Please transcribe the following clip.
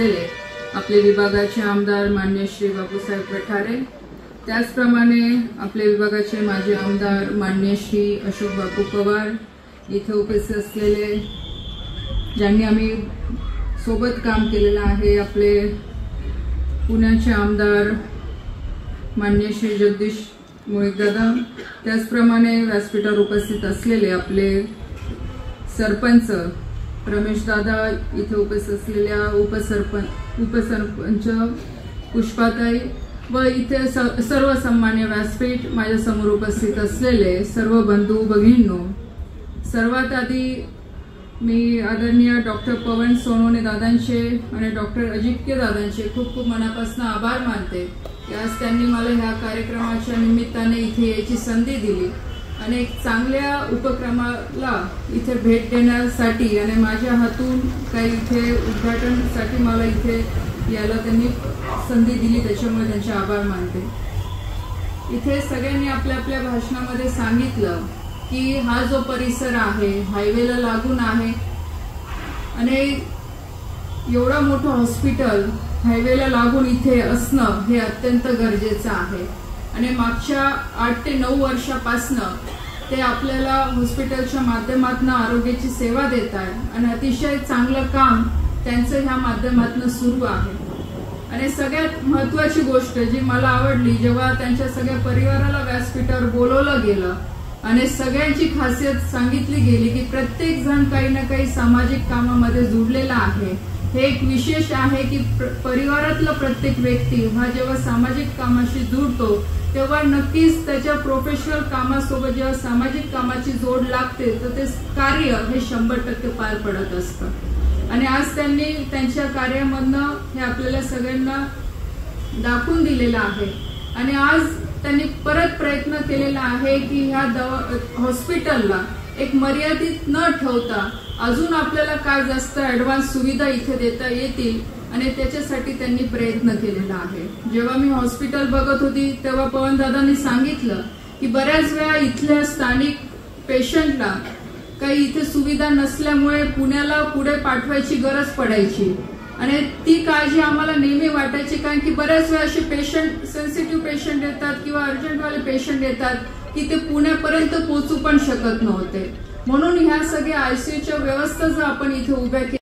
आपले विभागाचे आमदार माननीय श्री बापूसाहेब पठारे, त्याचप्रमाणे आपले विभागाचे माजी आमदार माननीय श्री अशोक बापू पवार इथे उपस्थित असलेले, ज्यांनी आम्ही सोबत काम केलेलं आहे, आपले पुण्याचे आमदार माननीय श्री जगदीश मुळीकदादा, त्याचप्रमाणे व्यासपीठावर उपस्थित असलेले आपले सरपंच रमेश दादा, इथे उपस्थित असलेल्या उपसरपंच पुष्पाताई व इथे सर्व सन्मान्य व्यासपीठ, माझ्या समोर उपस्थित असलेले सर्व बंधू भगिनींनो, सर्वात आधी मी आदरणीय डॉक्टर पवन सोनवणे दादांचे आणि डॉक्टर अजिंक्य दादांचे खूप खूप मनापासून आभार मानते की आज त्यांनी मला ह्या कार्यक्रमाच्या निमित्ताने इथे यायची संधी दिली आणि एक चांगल्या उपक्रमाला इथे भेट देण्यासाठी आणि माझ्या हातून काही इथे उद्घाटनासाठी मला इथे यायला त्यांनी संधी दिली, त्याच्यामुळे त्यांचे आभार मानते। इथे सगळ्यांनी आपल्या आपल्या भाषणामध्ये सांगितलं की हा जो परिसर आहे हायवेला लागून आहे आणि एवढा मोठं हॉस्पिटल हायवेला लागून इथे असणं हे अत्यंत गरजेचं आहे आणि मागच्या 8 ते 9 वर्षापासनं ते आपल्याला हॉस्पिटलच्या माध्यमातून आरोग्याची सेवा देत आहे आणि अतिशय चांगलं काम त्यांचं ह्या माध्यमातून सुरू आहे। आणि सगळ्यात महत्वाची गोष्ट जी मला आवडली, जेव्हा त्यांच्या सगळ्या परिवाराला व्यासपीठावर बोलवलं गेलं आणि सगळ्यांची खासियत सांगितली गेली की प्रत्येक जण काही ना काही सामाजिक कामामध्ये जुडलेला आहे। हे एक विशेष आहे की परिवारातला प्रत्येक व्यक्ती हा जेव्हा सामाजिक कामाशी जुडतो तेव्हा नक्कीच त्याच्या प्रोफेशनल कामासोबत जेव्हा सामाजिक कामाची जोड लागते तर ते कार्य हे 100% पार पडत असतं आणि आज त्यांनी त्यांच्या कार्यामधनं हे आपल्याला सगळ्यांना दाखवून दिलेलं आहे आणि आज त्यांनी परत प्रयत्न केलेला आहे की ह्या हॉस्पिटलला एक मर्यादित न ठेवता अजून आपल्याला काय जास्त ऍडव्हान्स सुविधा इथे देता येतील आणि त्याच्यासाठी त्यांनी प्रयत्न केलेला आहे। जेव्हा मी हॉस्पिटल बघत होती तेव्हा पवन दादांनी सांगितलं की बऱ्याच वेळा इथल्या स्थानिक पेशंटला काही इथे सुविधा नसल्यामुळे पुण्याला पुढे पाठवायची गरज पडायची आणि ती काळजी आम्हाला नेहमी वाटायची, कारण की बऱ्याच वेळा असे पेशंट सेन्सिटिव्ह पेशंट येतात किंवा अर्जंटवाले पेशंट येतात की ते पुण्यापर्यंत पोहोचू पण शकत नव्हते। म्हणून ह्या सगळ्या आयसीयूच्या व्यवस्था जर आपण इथे उभ्या